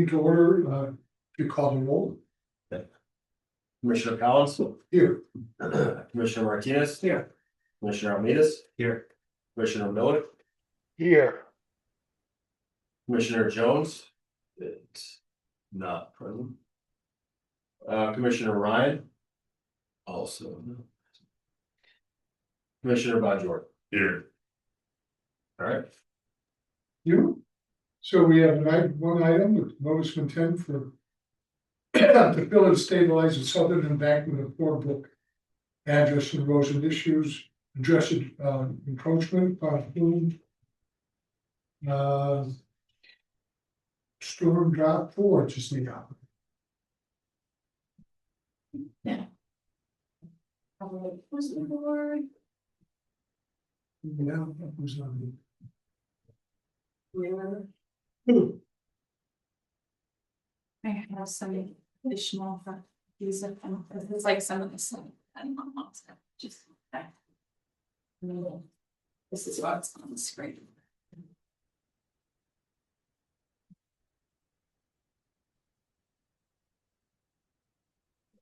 meeting to order, to call the roll. Commissioner Collins. Here. Commissioner Martinez. Here. Commissioner Almeidas. Here. Commissioner Miller. Here. Commissioner Jones. It's not present. Commissioner Ryan. Also. Commissioner Bajor. Here. All right. You. So we have one item with notice of intent for to fill and stabilize the southern embankment of Fort Brook. Address and roads and issues, addressing encroachment upon whom storm drop forward is the applicant. Yeah. Who's the board? Yeah, that was on the. I have some additional for these, it's like some of this, I don't know, just. Okay. This is what's on the screen.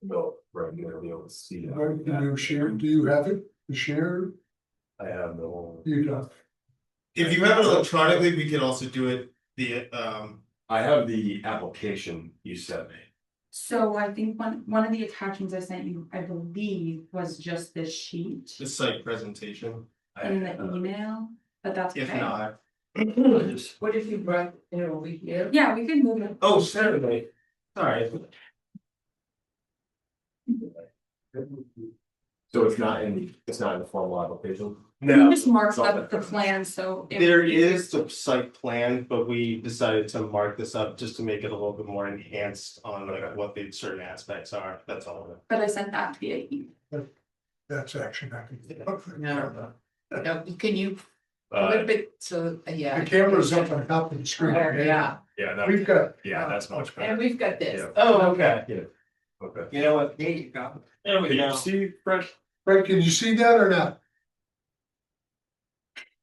No, right, you're gonna be able to see that. Right, do you share, do you have it, to share? I have the whole. You don't. If you have it electronically, we can also do it via, I have the application you sent me. So I think one of the attachments I sent you, I believe, was just this sheet the site presentation. in the email, but that's If okay. not, What if you brought it over here? Yeah, we can move it. oh, certainly. Sorry. So it's not in the formal application? We can just mark up the plan, so. if- There is the site plan, but we decided to mark this up just to make it a little bit more enhanced on like what the certain aspects are. That's all of it. But I sent that via email. That's actually not. No. No, can you, a little bit, so, yeah. The camera's up on top of the screen. Yeah, Yeah, We've got, that's much better. and we've got this. Yeah. Oh, okay. Yeah. Okay. You know what? There you go. There we Can you go. see fresh? right, can you see that or not?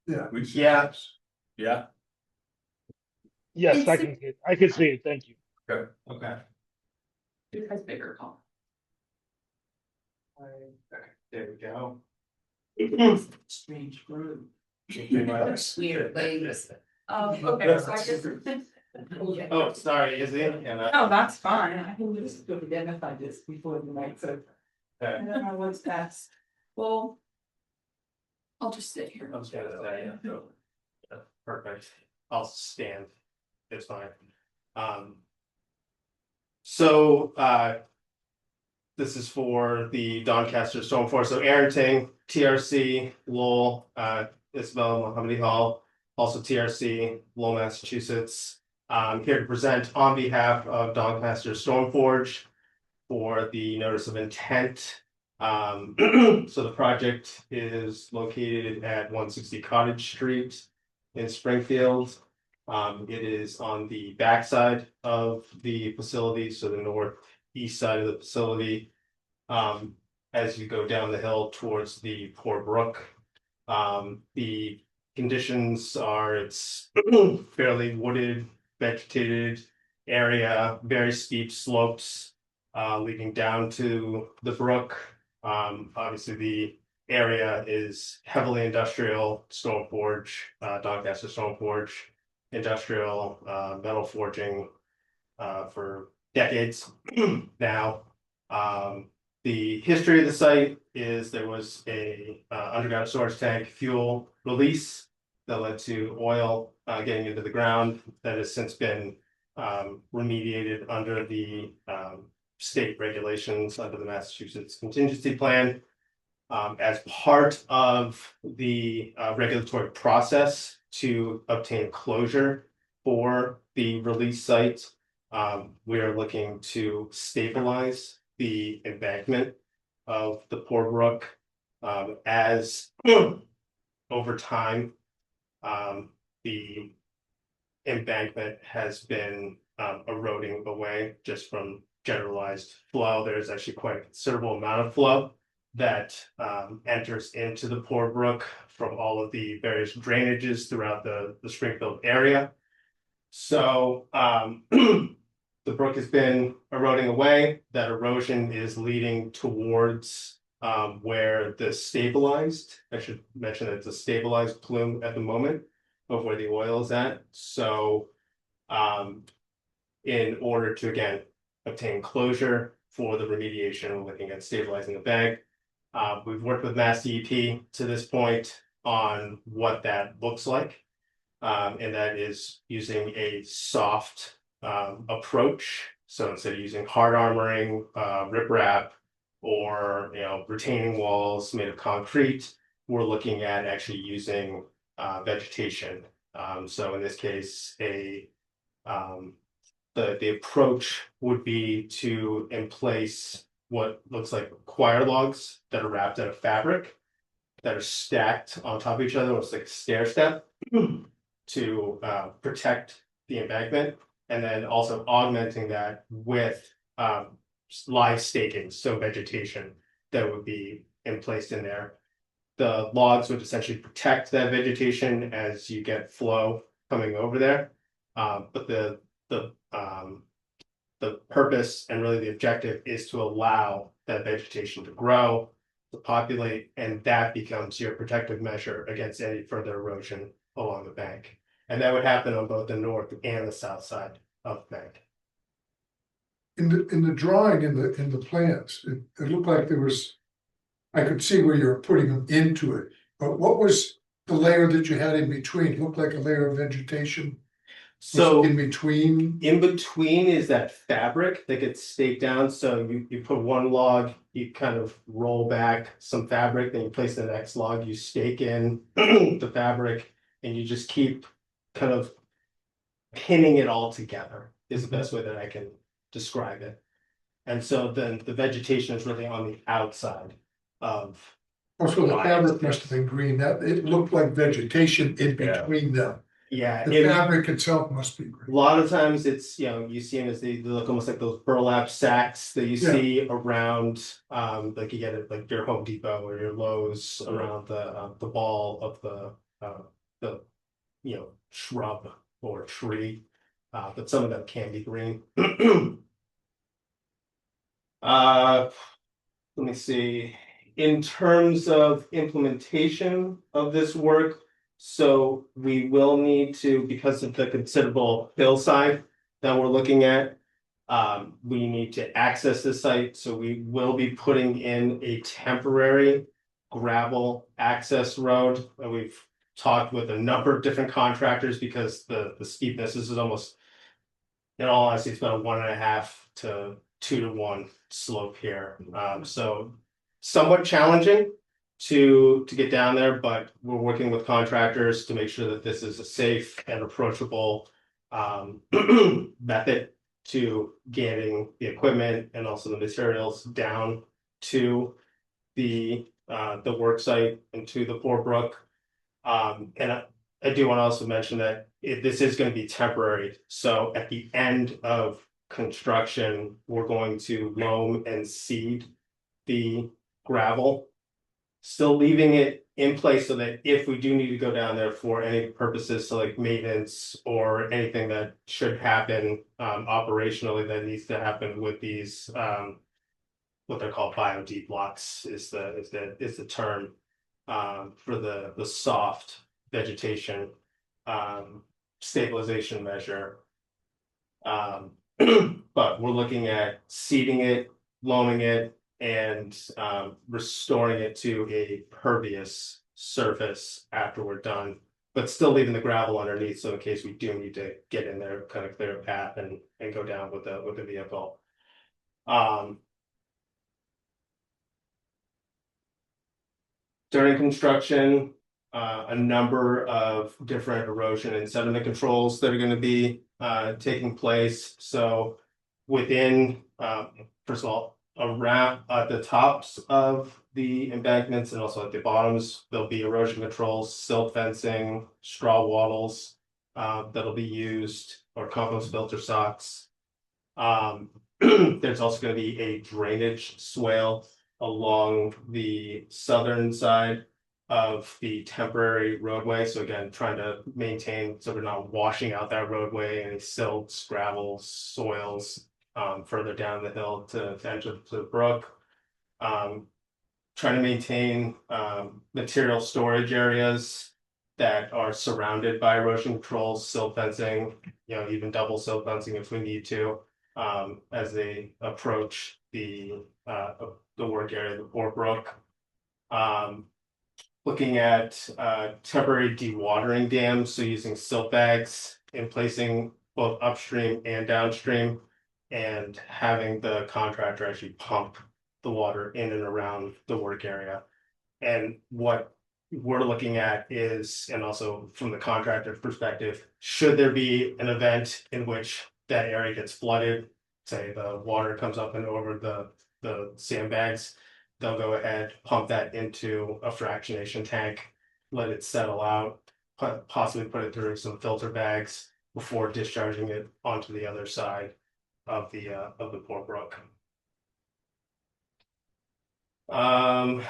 Yeah. Yeah. Yeah. Yes, I can see it, thank you. Okay. It has bigger column. There we go. Strange group. Yes. Weird ladies. Okay, so I just. Oh, sorry, is it? Oh, that's fine. I can This is to identify this before the night, so. I don't know what's best. Well. I'll just sit here. I was gonna say, yeah. Perfect. I'll stand. It's fine. So, this is for the Doncaster Storm Force. So Arrington, TRC, Lowell, Isabel Mohammed Hall, also TRC, Lowell, Massachusetts. Here to present on behalf of Doncaster Stormforge for the notice of intent. So the project is located at 160 Cottage Street in Springfield. It is on the backside of the facility, so the northeast side of the facility. As you go down the hill towards the Poor Brook. The conditions are it's fairly wooded, vegetated area, very steep slopes leading down to the brook. Obviously the area is heavily industrial, stone forge, Doncaster stone forge, industrial metal forging for decades now. The history of the site is there was a underground storage tank fuel release that led to oil getting into the ground that has since been remediated under the state regulations under the Massachusetts contingency plan. As part of the regulatory process to obtain closure for the release site, we are looking to stabilize the embankment of the Poor Brook as over time the embankment has been eroding away just from generalized flow. There's actually quite a considerable amount of flow that enters into the Poor Brook from all of the various drainages throughout the Springfield area. So the brook has been eroding away. That erosion is leading towards where the stabilized, I should mention that it's a stabilized plume at the moment of where the oil is at. So in order to, again, obtain closure for the remediation, we're looking at stabilizing the bank. We've worked with Mass DEP to this point on what that looks like. And that is using a soft approach. So instead of using hard armoring, riprap, or retaining walls made of concrete, we're looking at actually using vegetation. So in this case, the approach would be to emplace what looks like choir logs that are wrapped in a fabric that are stacked on top of each other, almost like a stair step, to protect the embankment, and then also augmenting that with live staking, so vegetation that would be placed in there. The logs would essentially protect that vegetation as you get flow coming over there, but the purpose and really the objective is to allow that vegetation to grow, to populate, and that becomes your protective measure against any further erosion along the bank. And that would happen on both the north and the south side of the bank. In the drawing, in the plans, it looked like there was, I could see where you're putting them into it, but what was the layer that you had in between? It looked like a layer of vegetation. So In between, is that fabric that gets staked down. So you put one log, you kind of roll back some fabric, then you place the next log, you stake in the fabric, and you just keep kind of pinning it all together is the best way that I can describe it. And so then the vegetation is really on the outside of. also the fabric must have been green, that it looked like vegetation in Yeah. between them. Yeah, The fabric itself must be a green. lot of times it's, you see them as they look almost like those burlap sacks that you Yeah. see around, like you get it like your Home Depot or your Lowe's around the ball of the shrub or tree. But some of them can be green. Let me see. In terms of implementation of this work, so we will need to, because of the considerable hillside that we're looking at, we need to access the site, so we will be putting in a temporary gravel access road. And we've talked with a number of different contractors because the steepness, this is almost, in all honesty, it's about a 1.5 to 2 to 1 slope here. So somewhat challenging to get down there, but we're working with contractors to make sure that this is a safe and approachable method to getting the equipment and also the materials down to the work site and to the Poor Brook. And I do want to also mention that this is going to be temporary. So at the end of construction, we're going to loam and seed the gravel, still leaving it in place so that if we do need to go down there for any purposes, so like maintenance or anything that should happen operationally that needs to happen with these what they're called bio-D blocks is the term for the soft vegetation stabilization measure. But we're looking at seeding it, loaming it, and restoring it to a pervious surface after we're done, but still leaving the gravel underneath, so in case we do need to get in there, kind of clear a path and go down with the vehicle. During construction, a number of different erosion and sediment controls that are going to be taking place. So within, first of all, around the tops of the embankments and also at the bottoms, there'll be erosion controls, silt fencing, straw wattles that'll be used, or compost filter socks. There's also going to be a drainage swale along the southern side of the temporary roadway. So again, trying to maintain, so we're not washing out that roadway, any silts, gravel, soils, further down the hill to enter to the brook. Trying to maintain, material storage areas that are surrounded by erosion control, silt fencing, even double silt fencing if we need to. As they approach the work area, the Port Brook. Looking at temporary dewatering dams, so using silt bags and placing both upstream and downstream, and having the contractor actually pump the water in and around the work area. And what we're looking at is, and also from the contractor's perspective, should there be an event in which that area gets flooded, say the water comes up and over the sandbags, they'll go ahead, pump that into a fractionation tank, let it settle out, possibly put it through some filter bags before discharging it onto the other side of the Port Brook. I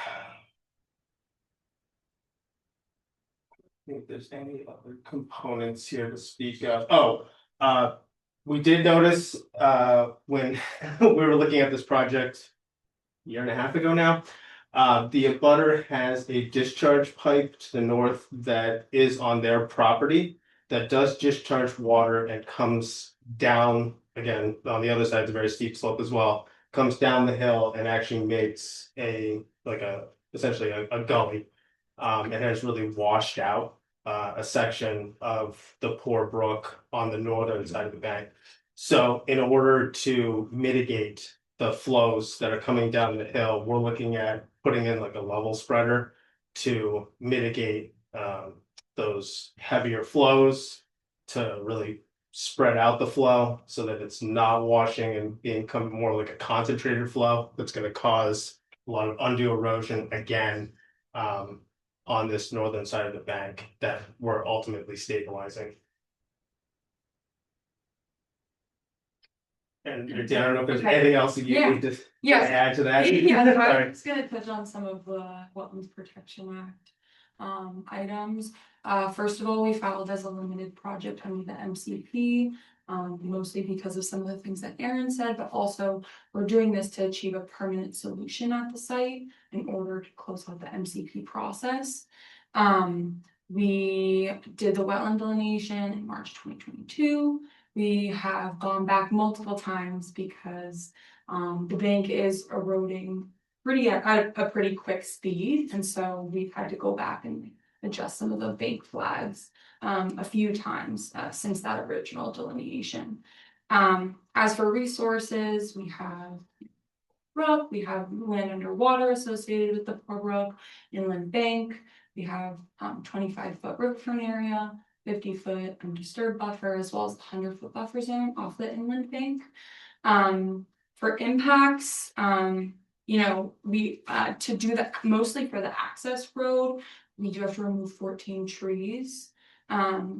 think there's any other components here to speak of. We did notice when we were looking at this project a year and a half ago now, the abutter has a discharge pipe to the north that is on their property that does discharge water and comes down, again, on the other side, it's a very steep slope as well, comes down the hill and actually makes essentially a gully. And has really washed out a section of the Port Brook on the northern side of the bank. So in order to mitigate the flows that are coming down the hill, we're looking at putting in like a level spreader to mitigate those heavier flows, to really spread out the flow so that it's not washing and become more like a concentrated flow that's going to cause a lot of undue erosion again on this northern side of the bank that we're ultimately stabilizing. And Dan, I don't know if there's Okay. anything else that you Yeah. need to Yes. add to that. Yeah, so Sorry. I'm just gonna touch on some of the Wetlands Protection Act items. First of all, we filed as a limited project under the MCP, mostly because of some of the things that Aaron said, but also we're doing this to achieve a permanent solution at the site in order to close out the MCP process. We did the wetland delineation in March 2022. We have gone back multiple times because the bank is eroding at a pretty quick speed, and so we've had to go back and adjust some of the bank flags a few times since that original delineation. As for resources, we have brook, we have land underwater associated with the Port Brook, inland bank, we have 25-foot riverfront area, 50-foot undisturbed buffer, as well as the 100-foot buffer zone off the inland bank. For impacts, we to do that mostly for the access road, we do have to remove 14 trees.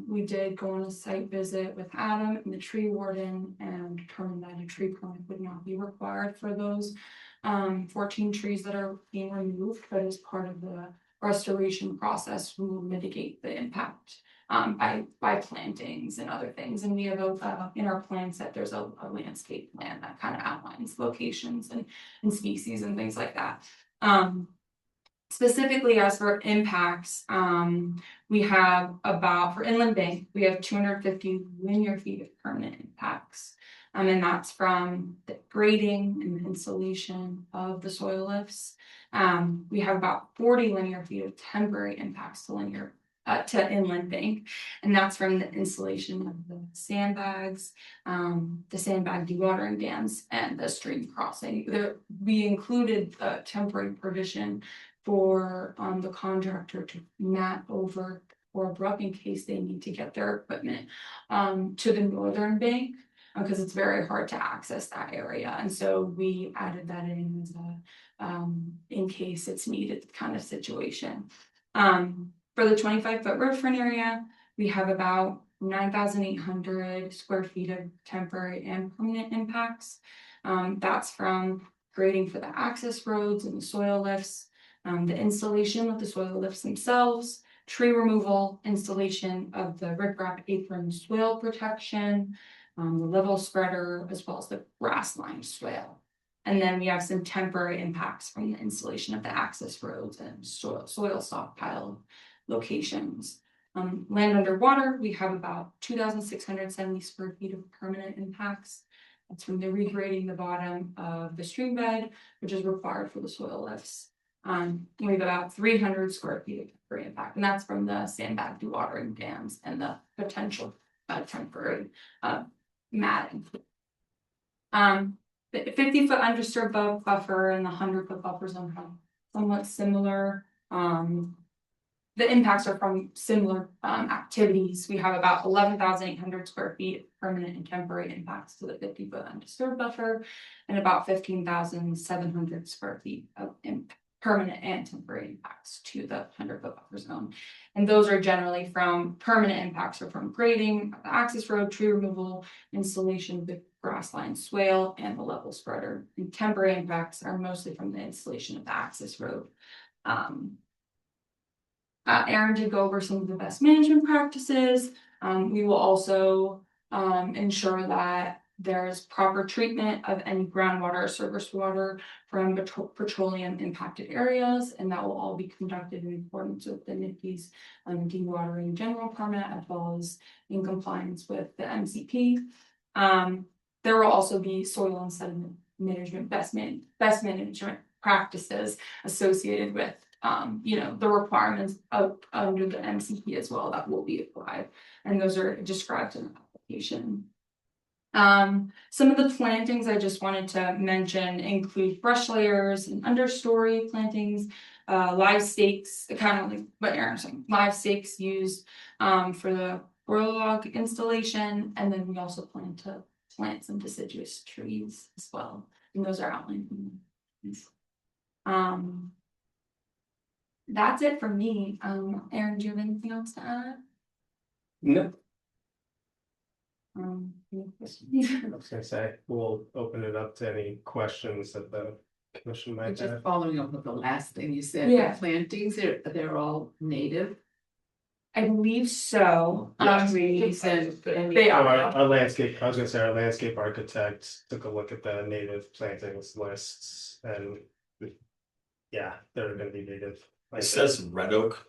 We did go on a site visit with Adam and the tree warden and determined that a tree permit would not be required for those 14 trees that are being removed, but as part of the restoration process, we will mitigate the impact by plantings and other things. And we have in our plan set, there's a landscape plan that kind of outlines locations and species and things like that. Specifically as for impacts, we have for inland bank, we have 250 linear feet of permanent impacts. And that's from the grading and the installation of the soil lifts. We have about 40 linear feet of temporary impacts to inland bank, and that's from the installation of the sandbags, the sandbag dewatering dams, and the stream crossing. We included the temporary provision for the contractor to mat over or brook in case they need to get their equipment to the northern bank, because it's very hard to access that area, and so we added that in as a in case it's needed kind of situation. For the 25-foot riverfront area, we have about 9,800 square feet of temporary and permanent impacts. That's from grading for the access roads and the soil lifts, The installation of the soil lifts themselves, tree removal, installation of the riprap apron swale protection, the level spreader, as well as the grass line swale. And then we have some temporary impacts from the installation of the access roads and soil stockpile locations. Land underwater, we have about 2,670 square feet of permanent impacts. That's from the regrading the bottom of the stream bed, which is required for the soil lifts. We have about 300 square feet of temporary impact, and that's from the sandbag dewatering dams and the potential temporary matting. The 50-foot undisturbed buffer and the 100-foot buffer zone have somewhat similar. The impacts are from similar activities. We have about 11,800 square feet of permanent and temporary impacts to the 50-foot undisturbed buffer, and about 15,700 square feet of permanent and temporary impacts to the 100-foot buffer zone. And those are generally from permanent impacts or from grading, the access road, tree removal, installation of the grass line swale, and the level spreader. And temporary impacts are mostly from the installation of the access road. Aaron did go over some of the best management practices. We will also ensure that there's proper treatment of any groundwater or surface water from petroleum impacted areas, and that will all be conducted in accordance with the NIPD's dewatering general permit, as well as in compliance with the MCP. There will also be soil and sediment management best management practices associated with the requirements of under the MCP as well that will be applied, and those are described in the application. Some of the plantings I just wanted to mention include brush layers and understory plantings, live stakes, kind of like what Aaron's saying, live stakes used for the royal log installation, and then we also plan to plant some deciduous trees as well, and those are outlined in the that's it from me. Aaron, do you have anything else to add? No, Any questions? I was gonna say, we'll open it up to any questions that the commission might Just have. following up with the last thing you said, Yeah. the plantings, they're all native. I believe so. Trees and. They are. Our landscape, I was gonna say, our landscape architect took a look at the native plantings lists, and yeah, they're gonna be native. It says red oak.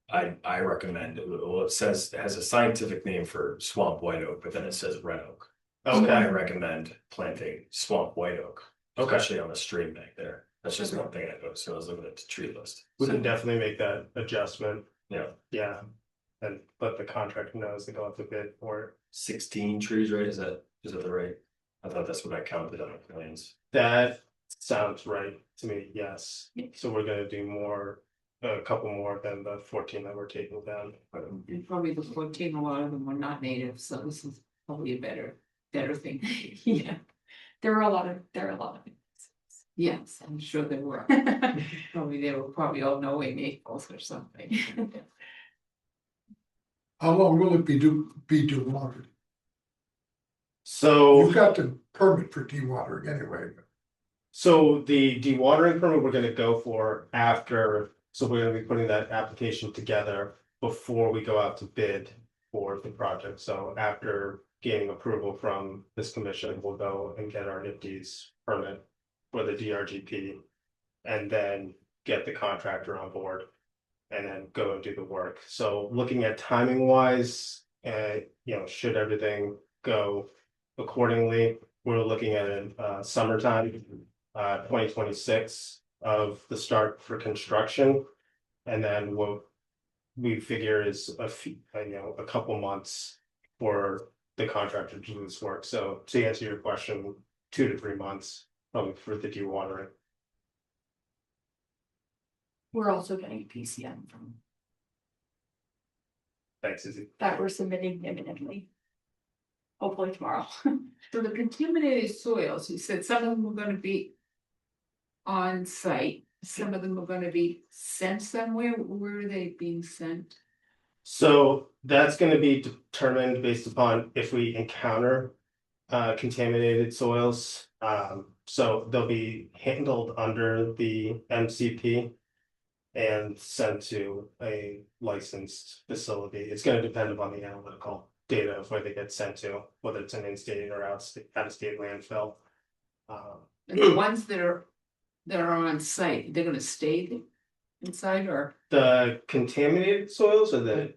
I recommend it. Well, it says it has a scientific name for swamp white oak, but then it says red oak. So I Okay, recommend planting swamp white oak, okay, especially on the stream bank there. That's just one thing I noticed when I was looking at the tree list. we can definitely make that adjustment, Yeah, yeah. And let the contractor know as they go out to bid for it. 16 trees, right? Is that the right? I thought that's what I counted on the plans. That sounds right to me, yes. So we're gonna do more, a couple more than the 14 that we're taking down. And probably the 14, a lot of them were not native, so this is probably a better thing. Yeah, there are a lot of Yes, I'm sure they were. They were probably all Norway maples or something. How long will it be dewatered? So. You've got the permit for dewatering anyway. So the dewatering permit we're gonna go for after, so we're gonna be putting that application together before we go out to bid for the project. So after gaining approval from this commission, we'll go and get our NIPD's permit for the DRGP. And then get the contractor on board and then go and do the work. So looking at timing wise, should everything go accordingly, we're looking at a summertime. 2026 of the start for construction. And then what we figure is a couple months for the contractor to do this work. So to answer your question, 2 to 3 months probably for the dewatering. We're also getting a PCM from Thanks, Izzy. that we're submitting imminently. Hopefully tomorrow. So the contaminated soils, you said some of them were gonna be on site, some of them are gonna be sent somewhere. Where are they being sent? So that's gonna be determined based upon if we encounter contaminated soils. So they'll be handled under the MCP. and sent to a licensed facility. It's gonna depend upon the analytical data of where they get sent to, whether it's an in-state or out-of-state landfill. And the ones that are on site, they're gonna stay inside or? The contaminated soils or the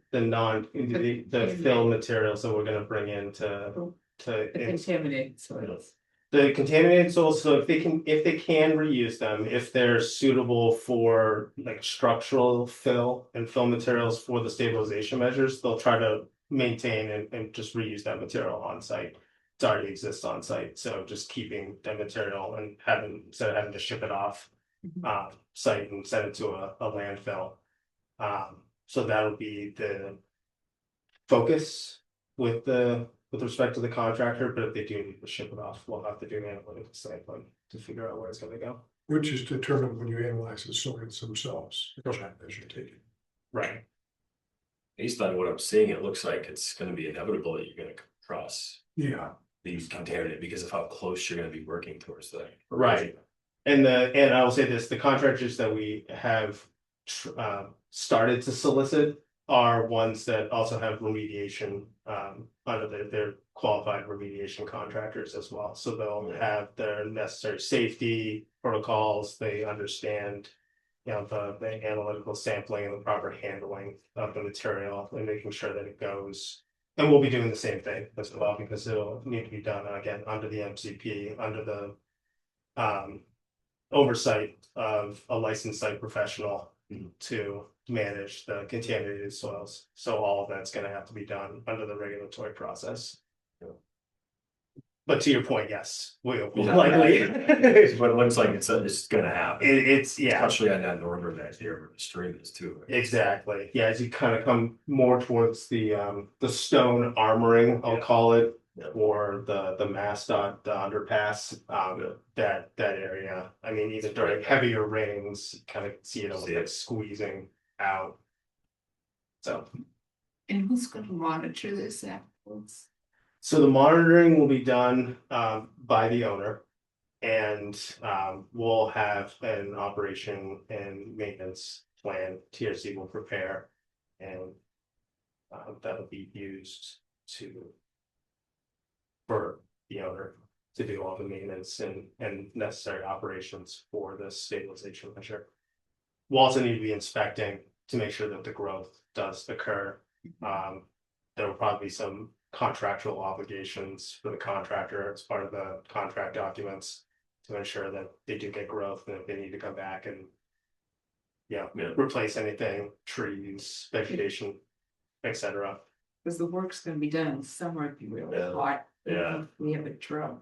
fill materials that we're gonna bring in to The contaminated soils. the contaminated soils, so if they can reuse them, if they're suitable for like structural fill and fill materials for the stabilization measures, they'll try to maintain and just reuse that material on site. It already exists on site, so just keeping that material and instead of having to ship it off site and send it to a landfill. So that'll be the focus with respect to the contractor, but if they do need to ship it off, we'll have to do an analytical sampling to figure out where it's gonna go. Which is determined when you analyze the soils themselves, as you're taking. Right. Based on what I'm seeing, it looks like it's gonna be inevitable that you're gonna come across Yeah, these contaminated because of how close you're gonna be working towards that. Right. And I will say this, the contractors that we have started to solicit are ones that also have remediation under their qualified remediation contractors as well. So they'll have their necessary safety protocols, they understand, the analytical sampling and the proper handling of the material and making sure that it goes. And we'll be doing the same thing as well, because it'll need to be done again under the MCP, under the oversight of a licensed site professional to manage the contaminated soils. So all of that's gonna have to be done under the regulatory process. But to your point, yes, we'll likely. But it looks like it's gonna happen. It's, yeah, Especially on that northern edge here where the stream is too. exactly. Yeah, as you kind of come more towards the stone armoring, I'll call it. Yeah. Or the MassDOT, the underpass, that area. I mean, even during heavier rains, you kind of see it almost like squeezing out. So, And who's gonna monitor this afterwards? so the monitoring will be done by the owner. And we'll have an operation and maintenance plan TRC will prepare. And that'll be used for the owner to do all the maintenance and necessary operations for this stabilization measure. We'll also need to be inspecting to make sure that the growth does occur. There will probably be some contractual obligations for the contractor as part of the contract documents to ensure that they do get growth and if they need to come back and replace anything, trees, vegetation, etc. Cause the work's gonna be done in summer, it'd be really hot. Yeah. We have a drought,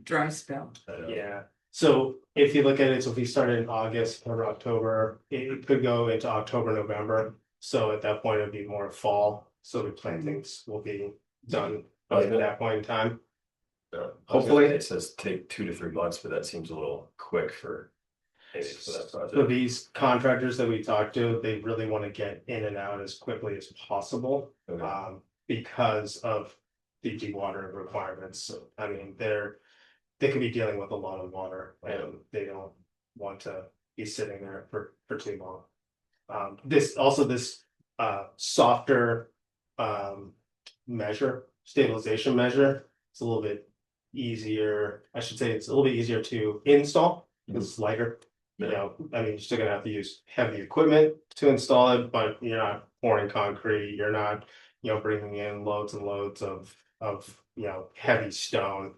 dry spell. Yeah, so if you look at it, so if we started in August or October, it could go into October, November. So at that point, it'd be more fall, so the plantings will be done by that point in time. Hopefully it says take 2 to 3 months, but that seems a little quick for. Maybe for that project. So these contractors that we talked to, they really want to get in and out as quickly as possible. Okay. Because of the dewatering requirements. So, I mean, they could be dealing with a lot of water and they don't want to be sitting there for too long. This softer stabilization measure, it's a little bit easier. I should say it's a little bit easier to install. It's lighter. I mean, you're still gonna have to use heavy equipment to install it, but you're not pouring concrete, you're not, bringing in loads and loads of heavy stone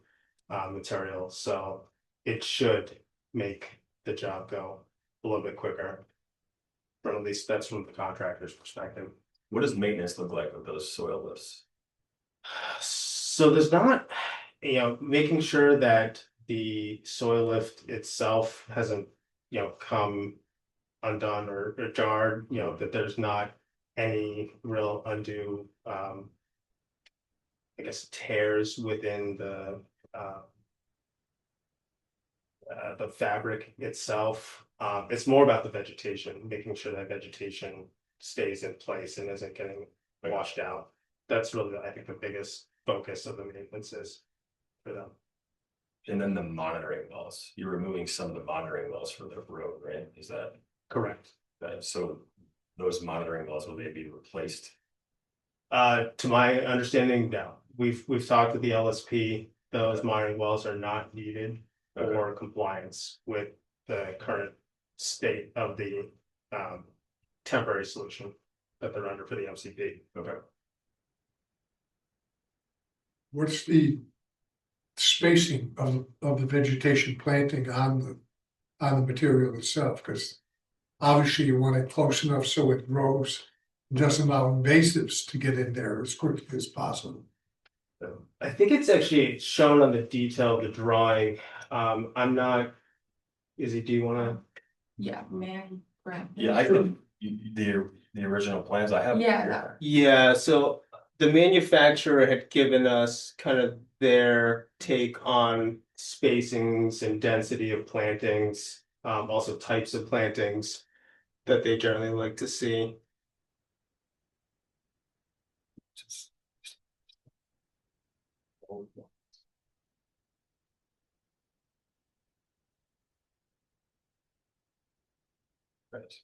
material, so it should make the job go a little bit quicker. But at least that's from the contractor's perspective. What does maintenance look like with those soil lifts? So there's not, making sure that the soil lift itself hasn't, come undone or jarred, that there's not any real undue, tears within the fabric itself. It's more about the vegetation, making sure that vegetation stays in place and isn't getting washed out. That's really, I think, the biggest focus of the maintenance is for them. And then the monitoring wells, you're removing some of the monitoring wells from the road, right? Is that? Correct. So those monitoring wells, will they be replaced? To my understanding, no. We've talked with the LSP, those monitoring wells are not needed for compliance with the current state of the temporary solution that they're under for the MCP. Okay. What's the spacing of the vegetation planting on the material itself? Because obviously you want it close enough so it grows, doesn't allow invasives to get in there as quickly as possible. I think it's actually shown on the detail of the drawing. I'm not, Izzy, do you wanna? Yeah, man, grab. Yeah, I think the original plans I have. Yeah. Yeah, so the manufacturer had given us kind of their take on spacings and density of plantings, also types of plantings that they generally like to see. Right.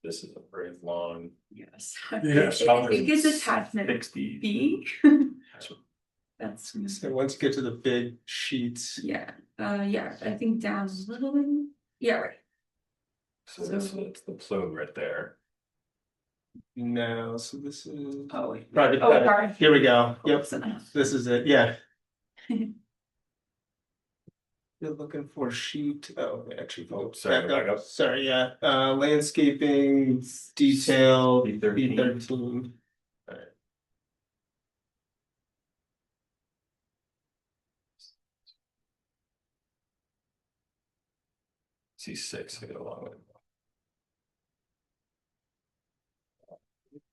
This is a very long. Yes. Yes. It gets attachment 60. B. That's, So once you get to the big sheets, yeah, yeah, I think down a little bit, yeah, right. So this is the plume right there. no, so this is Oh, wait. project. Oh, sorry. Here we go. Yep, Close enough. this is it. Yeah. You're looking for sheet, oh, actually, Oh, sorry, back back up, up. sorry, yeah, landscaping, detail, B13. B13. C6, I get along with.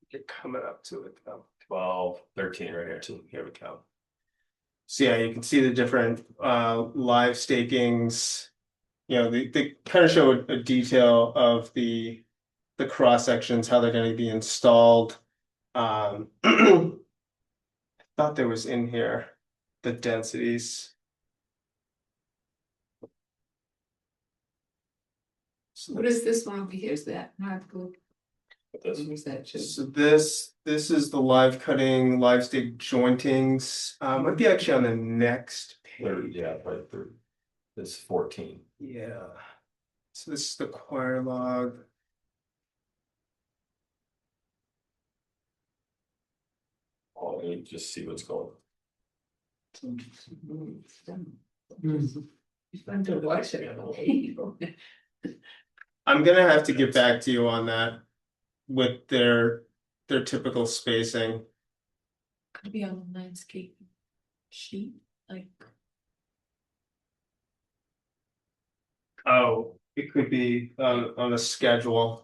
You're coming up to it though. 12, 13 right here too. Here we go. So yeah, you can see the different live stakings. You know, they kind of show a detail of the cross sections, how they're going to be installed. I thought there was in here the densities. So What is this one over here? Is that not good? But this Or is that just? So this is the live cutting, live stake jointings. Might be actually on the next third, page. yeah, right through. This 14. Yeah. So this is the choir log. Oh, you just see what's going. It's fun to watch it. I'm gonna have to get back to you on that with their typical spacing. Could be on the landscape sheet, like. Oh, it could be on a schedule.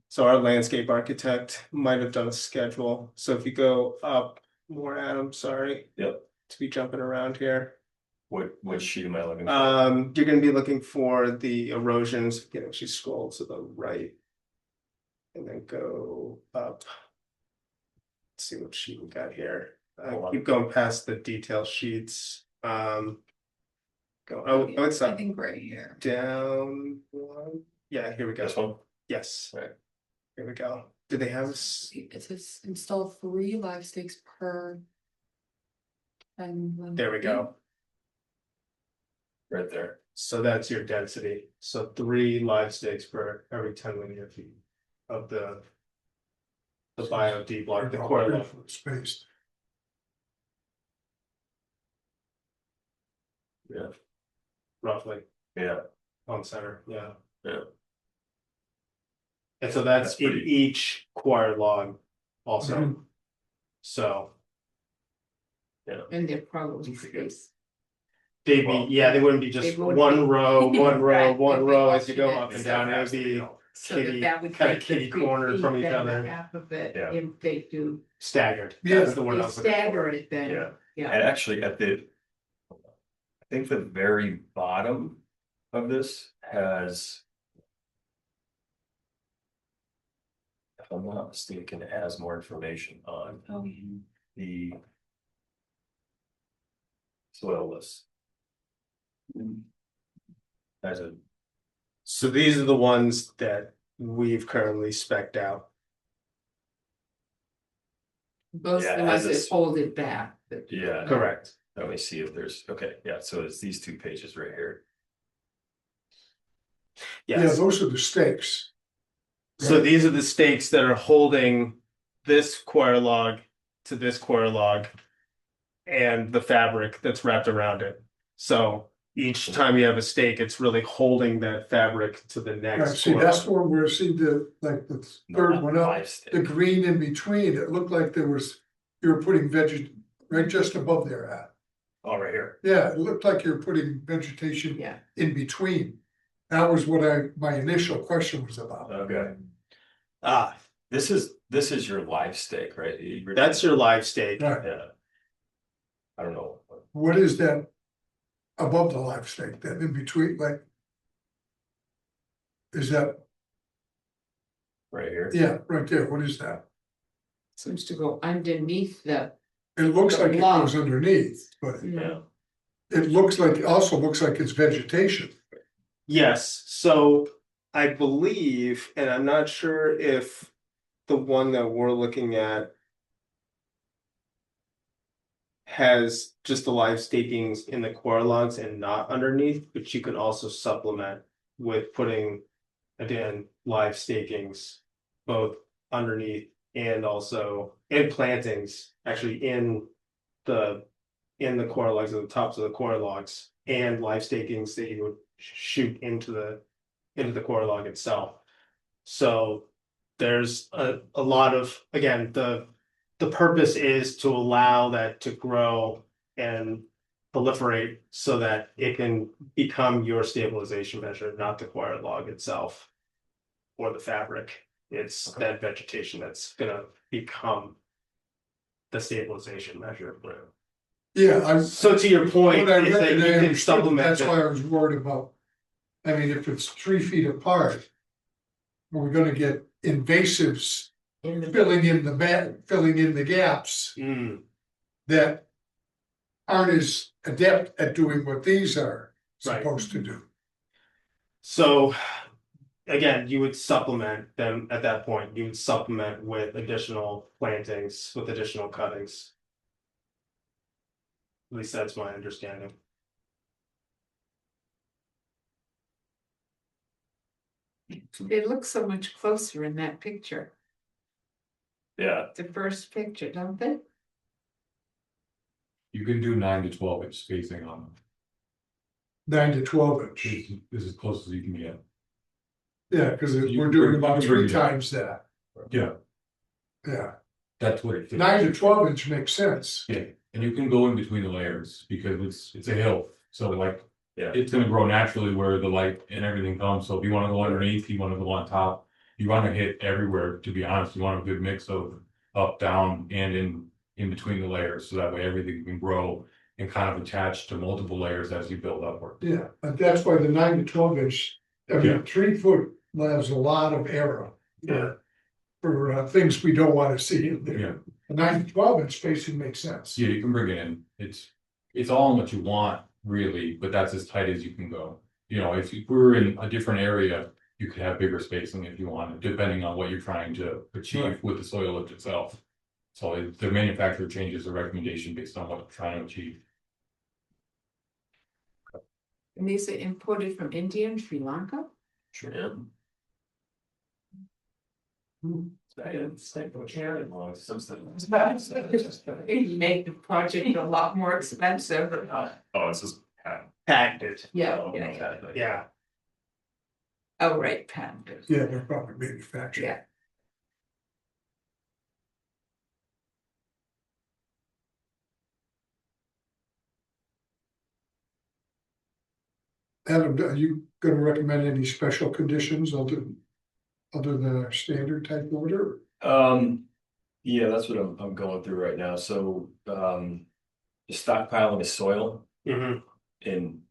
So our landscape architect might have done a schedule. So if you go up more, Adam, sorry. Yep. To be jumping around here. What sheet am I looking for? You're gonna be looking for the erosions, you can actually scroll to the right. And then go up. Let's see what sheet we got here. Hold on. Keep going past the detail sheets. Oh, it's I up, think right here. down one. Yeah, here we go. This one? Yes. Right. Here we go. Do they have? It says install 3 live stakes per. And There we go. Right there. So that's your density. So 3 live stakes per every 10 linear feet of the bio D block, the core level. Spaced. Yeah. Roughly Yeah. on center, yeah. Yeah. And so that's That's in pretty- each choir log also. Mhm. So And they're probably Pretty good. spaced. they'd Well, be, yeah, they wouldn't be just they wouldn't one be- row, one row, Right, one they'd be row as you go alternate. up and down. It would be So that kitty, that would kind of take the kitty 3 cornered from feet, each then other. half of it, Yeah. if they do. Staggered. Yeah. That's the word I They was looking for. stagger it then, Yeah. yeah. And actually I think the very bottom of this has. If I'm not mistaken, it has more information on Oh, yeah. the. soil list. As a, So these are the ones that we've currently spec'd out. Those are Yeah, the ones as a that hold it back. yeah. Correct. Let me see if there's, okay, yeah, so it's these 2 pages right here. Yeah, Yes. those are the stakes. So these are the stakes that are holding this coir log to this coir log and the fabric that's wrapped around it. So each time you have a stake, it's really holding that fabric to the Right, next see, coir that's log. the one where, see the, like, the No, third not one up, live stick. the green in between, it looked like there was, you were putting right just above there at. Oh, right here. Yeah, it looked like you were putting vegetation Yeah. in between. That was what my initial question was about. Okay, Ah, this is your live stake, right? that's your live stake. Right, Yeah. I don't know. what is that above the live stake, that in between, like? Is that, Right here. yeah, right there, what is that? Seems to go underneath the. It looks like it Log. goes underneath, but Yeah. it also looks like it's vegetation. Yes, so I believe, and I'm not sure if the one that we're looking at has just the live stakings in the core logs and not underneath, but you can also supplement with putting, again, live stakings both underneath and also in plantings, actually in the core logs, at the tops of the core logs, and live stakings that you would shoot into the core log itself. So there's a lot of, again, the purpose is to allow that to grow and proliferate so that it can become your stabilization measure, not the core log itself or the fabric. It's that vegetation that's gonna become the stabilization measure. Yeah, So to your point, when I is read that it, you I can understood it. supplement That's it. why I was worried about. I mean, if it's 3 feet apart. We're gonna get invasives In the. filling in the gaps Mm, that aren't as adept at doing what these are Right. supposed to do. So again, you would supplement them at that point. You would supplement with additional plantings, with additional cuttings. At least that's my understanding. They look so much closer in that picture, Yeah. the first picture, don't they? You can do 9 to 12 inch spacing on them. 9 to 12 inch. This is as close as you can get. Yeah, because You we're can doing bring- about you can bring 3 it up. times that. Yeah, Yeah, that's what it fits. 9 to 12 inch makes sense. Yeah, and you can go in between the layers because it's a hill, so like. Yeah. It's gonna grow naturally where the light and everything comes, so if you wanna go underneath, you wanna go on top. You wanna hit everywhere, to be honest, you want a good mix of up, down, and in between the layers, so that way everything can grow. And kind of attach to multiple layers as you build upward. Yeah, but that's why the 9 to 12 inch, I Yeah. mean, 3 foot allows a lot of error. Yeah. For things we don't want to see in there. Yeah. The 9 to 12 inch spacing makes sense. Yeah, you can bring it in, it's all in what you want, really, but that's as tight as you can go. You know, if you were in a different area, you could have bigger spacing if you wanted, depending on what you're trying to achieve Right. with the soil lift itself. So the manufacturer changes the recommendation based on what they're trying to achieve. And these are imported from India and Sri Lanka? Sure. Yeah. You make the project a lot more expensive. Oh, it's just. Patented. Yeah, Yeah. Oh, right, patented. Yeah, they're probably manufactured. Yeah. Adam, are you gonna recommend any special conditions other than our standard type order? Yeah, that's what I'm going through right now. So, the stockpiling of soil Mhm. and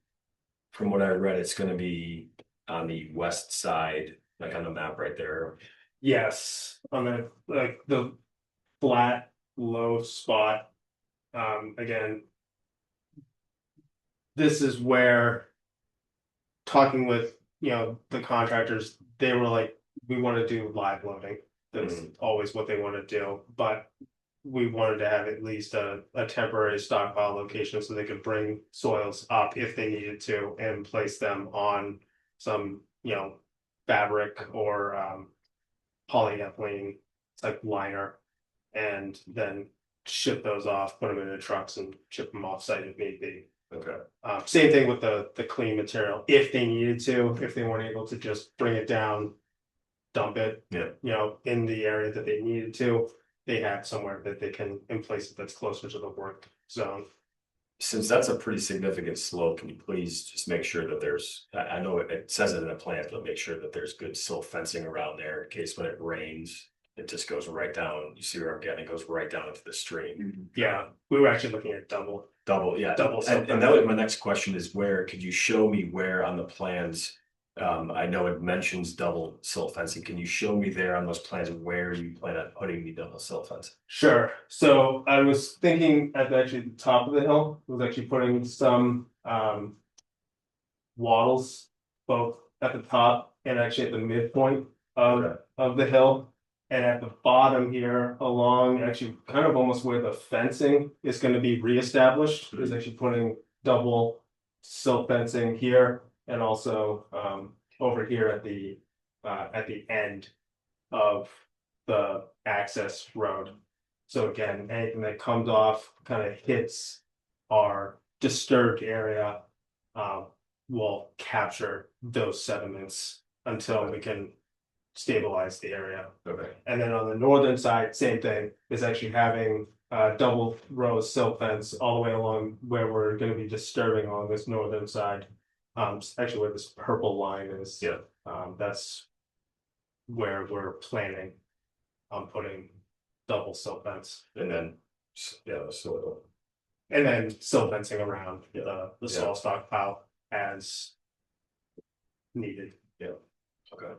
from what I read, it's gonna be on the west side, like on the map right there. Yes, on the flat, low spot. Again, this is where talking with, the contractors, they were like, we want to do live loading. That's always what they want to do, but we wanted to have at least a temporary stockpile location so they could bring soils up if they needed to and place them on some, fabric or polyethylene type liner, and then ship those off, put them in the trucks and ship them off site if need be. Okay. Same thing with the clean material, if they needed to, if they weren't able to just bring it down, dump it. Yeah. In the area that they needed to, they have somewhere that they can in place that's closer to the work zone. Since that's a pretty significant slope, can you please just make sure that there's, I know it says it in a plan, but make sure that there's good silt fencing around there in case when it rains, it just goes right down. You see where I'm getting, it goes right down into the stream. Yeah, we were actually looking at double. Yeah. Double silt And that was my next question is where, could you show me where on the plans? I know it mentions double silt fencing. Can you show me there on those plans where you plan on putting the double silt fence? Sure. So I was thinking at actually the top of the hill, was actually putting some wattles both at the top and actually at the midpoint of the hill. And at the bottom here along actually kind of almost where the fencing is going to be reestablished is actually putting double silt fencing here and also over here at the end of the access road. So again, anything that comes off kind of hits our disturbed area will capture those sediments until we can stabilize the area. Okay. And then on the northern side, same thing, is actually having double row silt fence all the way along where we're going to be disturbing on this northern side. Actually where this purple line is. Yeah. That's where we're planning on putting double silt fence. And then, yeah, the soil. And then silt fencing around the Yeah. soil stockpile as needed. Okay.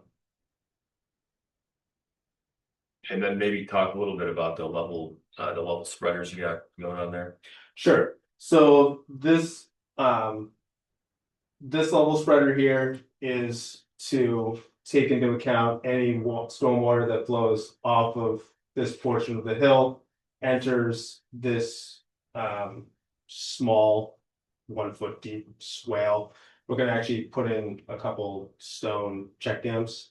And then maybe talk a little bit about the level spreaders you got going on there. Sure. So this level spreader here is to take into account any stormwater that flows off of this portion of the hill, enters this small 1 foot deep swale. We're gonna actually put in a couple stone check dams.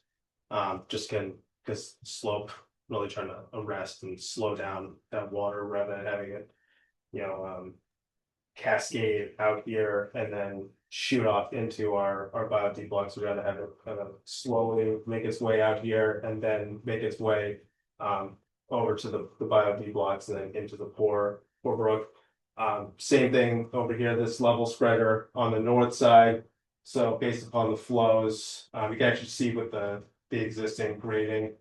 Because slope, really trying to arrest and slow down that water rather than having it, cascade out here and then shoot off into our biotech blocks. We gotta have it kind of slowly make its way out here and then make its way over to the biotech blocks and then into the poor brook. Same thing over here, this level spreader on the north side. So based upon the flows, you can actually see with the existing grading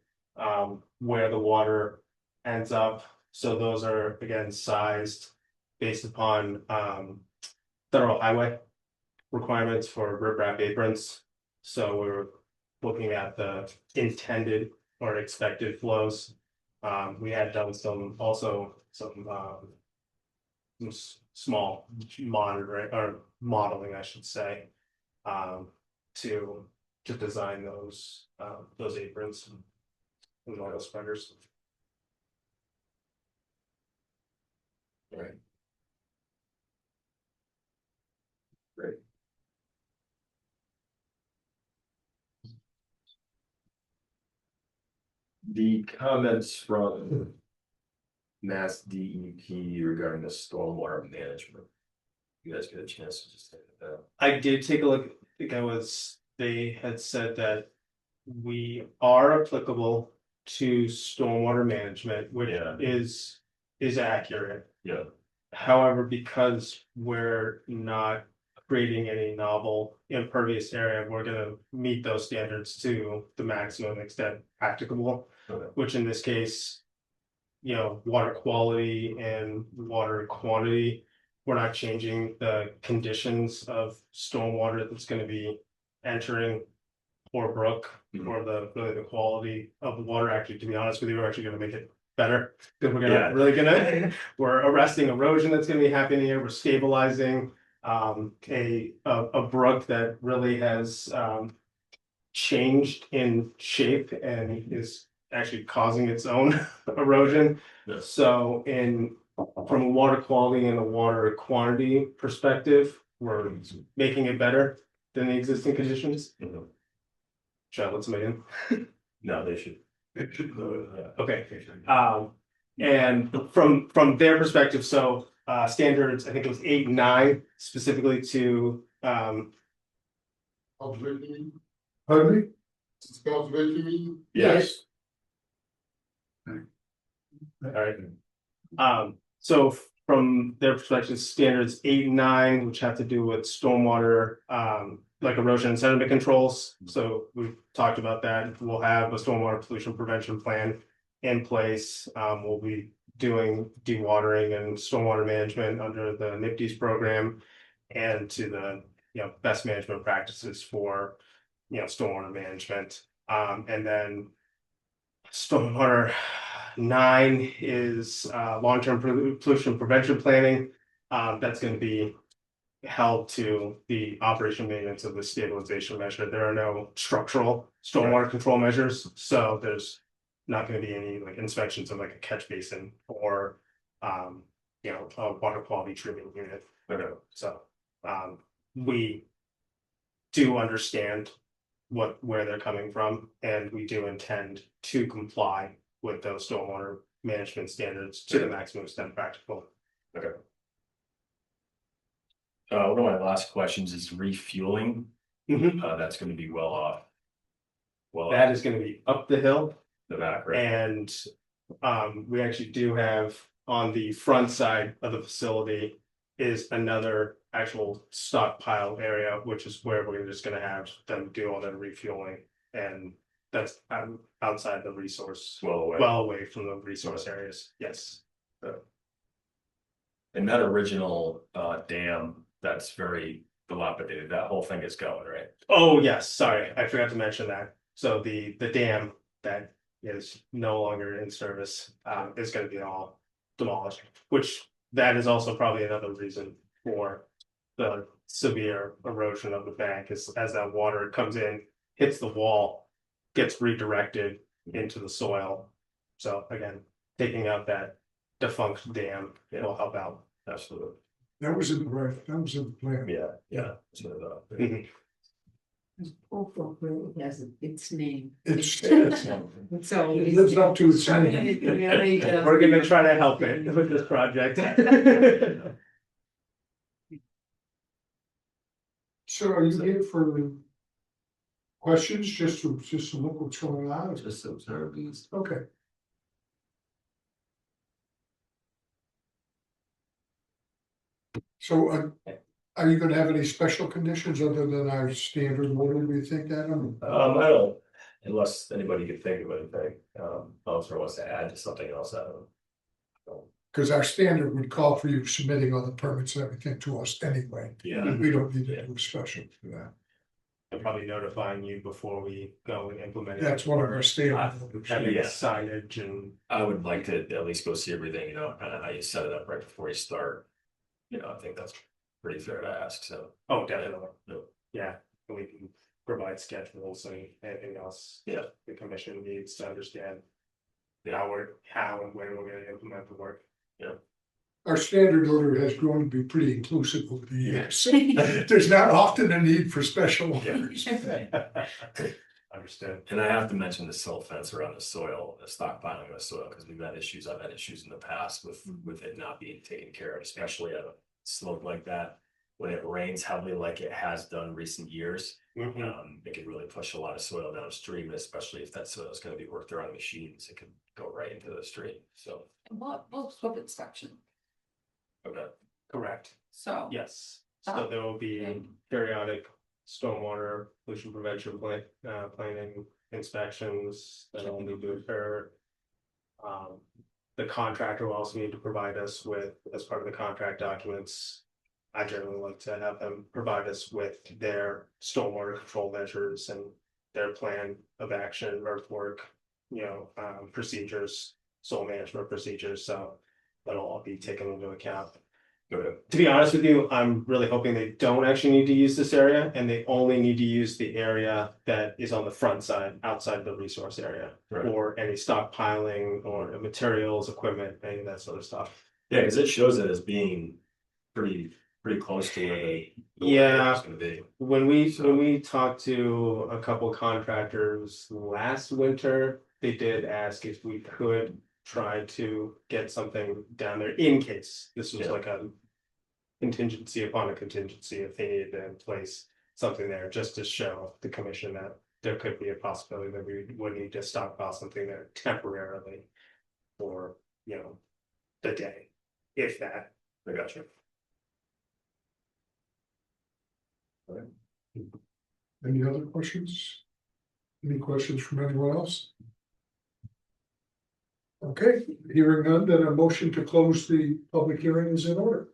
where the water ends up. So those are again sized based upon federal highway requirements for riprap aprons. So we're looking at the intended or expected flows. We had done some small monitoring or modeling, I should say, to design those aprons and oil spreaders. Right. Great. The comments from Mass DEP regarding the stormwater management. You guys get a chance to just take that. I did take a look. I think they had said that we are applicable to stormwater management, which Yeah. is accurate. Yeah. However, because we're not creating any novel impervious area, we're gonna meet those standards to the maximum extent practicable. Okay. Which in this case, water quality and water quantity, we're not changing the conditions of stormwater that's gonna be entering Poor Brook or the quality of the water. Actually, to be honest with you, we're actually gonna make it better. Because we're Yeah. we're arresting erosion that's gonna be happening here, we're stabilizing a brook that really has changed in shape and is actually causing its own erosion. Yeah. So from a water quality and a water quantity perspective, we're making it better than the existing conditions. Mhm. Should I let somebody in? No, they should. Okay. And from their perspective, so standards, I think it was 8 and 9, specifically to Pardon me? Yes. all right. So from their perspective, standards 8 and 9, which have to do with stormwater, like erosion and sediment controls. So we've talked about that. We'll have a stormwater pollution prevention plan in place. We'll be doing dewatering and stormwater management under the NIPD's program and to the, best management practices for, stormwater management. And then stormwater 9 is long-term pollution prevention planning. That's going to be held to the operation maintenance of the stabilization measure. There are no structural stormwater control measures, so there's not going to be any like inspections of like a catch basin or a water quality treatment unit. Okay. So we do understand where they're coming from, and we do intend to comply with those stormwater management standards to the maximum extent practical. Okay. One of my last questions is refueling. That's gonna be well off. Well, That is going to be up the hill, the back, right? and we actually do have on the front side of the facility is another actual stockpile area, which is where we're just going to have them do all their refueling, and that's outside the resource, well away from the resource areas. Yes. And that original dam, that's very dilapidated. That whole thing is going, right? Oh, yes, sorry, I forgot to mention that. So the dam that is no longer in service is gonna be all demolished, which that is also probably another reason for the severe erosion of the bank is as that water comes in, hits the wall, gets redirected into the soil. So again, taking out that defunct dam will help out. Absolutely. That was in the right, that was in the plan. Yeah. So, Mhm. It has its name. It's, So. it lives up to its name. We're gonna try to help it with this project. So are you here for questions, just to look what's going on? just observe these. Okay. So are you gonna have any special conditions other than our standard order, do you think, Adam? I don't, unless anybody could think of anything, Officer wants to add to something else, I don't know. Because our standard would call for you submitting all the permits and everything to us anyway. Yeah, We don't need to do a special for that. I'm probably notifying you before we go and implement it. That's one of our standard orders. Having Yeah. signage and. I would like to at least go see everything, kind of how you set it up right before you start. I think that's pretty fair to ask, so. Oh, definitely. Yeah. Yeah, and we can provide schedules and anything else. Yeah. The commission needs to understand. Yeah. How and when we're gonna implement the work. Our standard order has grown to be pretty inclusive over the years. There's not often a need for special orders. Understood. And I have to mention the silt fence around the soil, the stockpiling of the soil, because I've had issues in the past with it not being taken care of, especially at a slope like that. When it rains heavily like it has done recent years, it can really push a lot of soil downstream, especially if that soil is going to be worked around machines, it can go right into the stream, so. We'll swap inspection, Okay. Correct, so. yes. So there will be periodic stormwater pollution prevention planning inspections that will need to occur. The contractor will also need to provide us with, as part of the contract documents. I generally like to have them provide us with their stormwater control measures and their plan of action, earthwork, procedures, soil management procedures, so that'll all be taken into account. Go ahead. To be honest with you, I'm really hoping they don't actually need to use this area and they only need to use the area that is on the front side, outside the resource area. Right. Or any stockpiling or materials, equipment, any of that sort of stuff. Yeah, because it shows it as being pretty close to where the Yeah. it's gonna be. When we talked to a couple contractors last winter, they did ask if we could try to get something down there in case this was Yeah. like a contingency upon a contingency if they needed to place something there, just to show the commission that there could be a possibility that we would need to stockpile something there temporarily for, you know, the day, if that. I got you. Any other questions? Any questions from anyone else? Okay, hearing none, then a motion to close the public hearing is in order.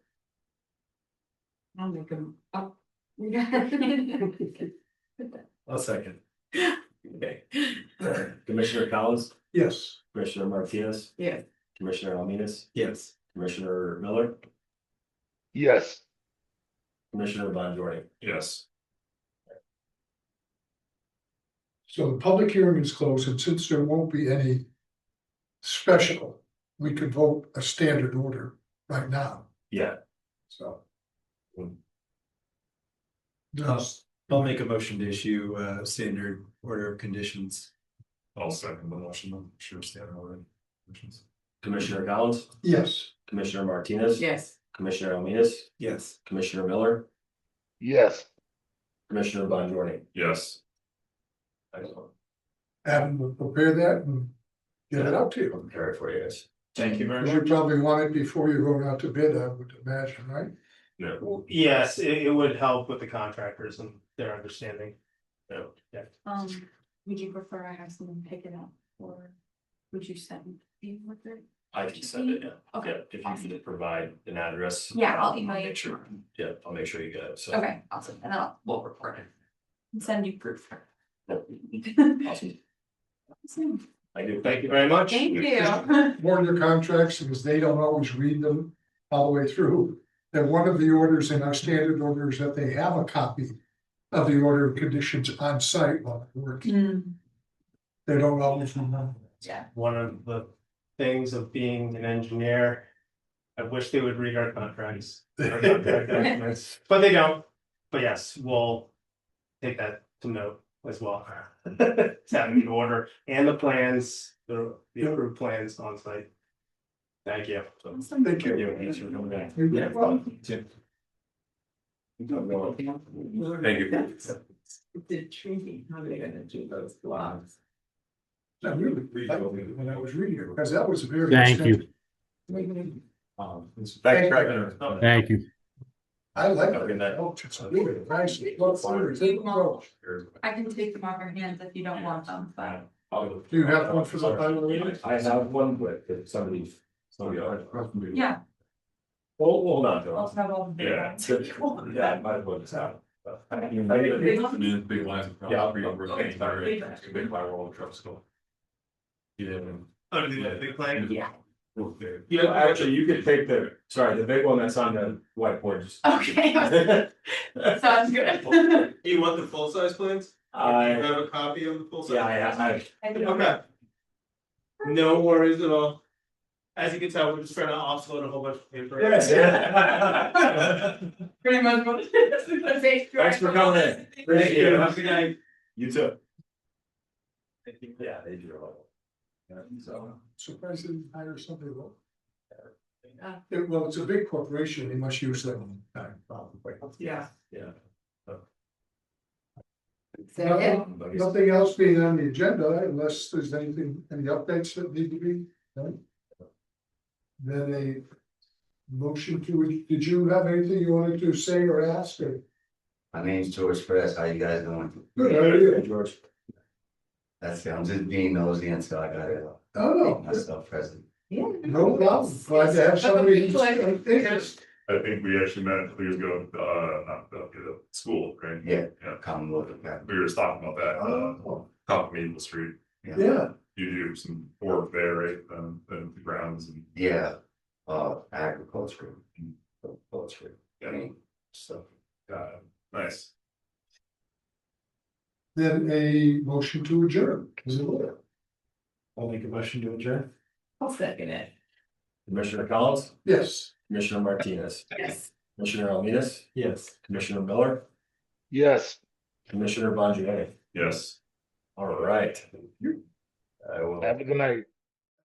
I'll make them up. I'll second. Okay. Commissioner Collins, Yes. Commissioner Martinez, Yes. Commissioner Alminas. Yes. Commissioner Miller, Yes. Commissioner Bonjour. Yes. So the public hearing is closed, and since there won't be any special, we could vote a standard order right now, Yeah, so. I'll make a motion to issue a standard order of conditions. I'll second the motion, I'm sure standard order. Conditions. Commissioner Collins, Yes, Commissioner Martinez. Yes. Commissioner Alminas, Yes. Commissioner Miller, Yes. Commissioner Bonjour. Yes. Excellent. Adam will prepare that and get it out to you. I'll prepare it for you guys. Thank you very You probably want it before you go out to bid, I would imagine, right? No, Yes, it would help with the contractors and their understanding. no. Would you prefer I have someone pick it up, or would you send me with it? I can send it, yeah. Okay, Yeah, if you could provide an address. Yeah, I'll email you make sure, tomorrow. yeah, I'll make sure you get it, so. Okay, awesome, and then we'll report it. And send you proof. Awesome. Awesome. Thank you very much. Thank you. Warn your contracts, because they don't always read them all the way through. That one of the orders in our standard orders that they have a copy of the order of conditions on site while they're working. Mm, They don't always remember. yeah. One of the things of being an engineer, I wish they would read our contracts. Our contract documents, but they don't. But yes, we'll take that to note as well. It's having the order and the plans, the approved plans on site. Thank you. Awesome. Thank you. Thanks for coming back. You're welcome. Thank you. The treaty, how are they gonna do those blocks? I really liked it when I was reading it, because that was a very. Thank you. extensive- Thanks, Craig. Thank you. I like Have a good night. it. It's really nice. Look forward to it. I can take them off your hands if you don't want them, but. Do you have one for the final reading? I have one with, if somebody else. Yeah, Hold on to I'll it. have all. the- Yeah, it's good. Yeah, I might as well just have. it. I Big lines of. Yeah. Big firewall trucks go. Yeah. Big plan? Yeah. Yeah, actually, you could take the big one that's on the whiteboard. just- Okay. Sounds good. Do you want the full size plans? I, have a copy of the full yeah, I, Okay. No worries at all. As you can tell, we're just trying to offload a whole bunch of paper. yes. Pretty much what. Thanks for coming in. Thank you. Have a good night. You too. Yeah, they do. Yeah, so. Surprised they didn't hire somebody local. Yeah. Well, it's a big corporation, they must use them time, probably. Yeah. Yeah. Is that it? Nothing else being on the agenda unless there's anything, any updates that need to be done. Then a motion to, did you have anything you wanted to say or ask or? My name's George Perez. How you guys doing? Good, how are you? George. That's it. I'm just being nosy and so I gotta Oh, make myself present. Yeah. no problem, glad to have somebody who's interested. I think we actually met a couple years ago, not the school, right? Yeah. Yeah, Commonwealth of we were just talking about that, Oh, top of Maple Street. yeah, You do some work there, right, the grounds and. Yeah, agriculture. Poetry. Yeah. So, Nice. Then a motion to adjourn. Is it order? I'll make a motion to adjourn. I'll second it. Commissioner Collins, Yes. Commissioner Martinez, Yes. Commissioner Alvenus, Yes. Commissioner Miller, Yes. Commissioner Bongiorno. Yes. All right. I will. Have a good night.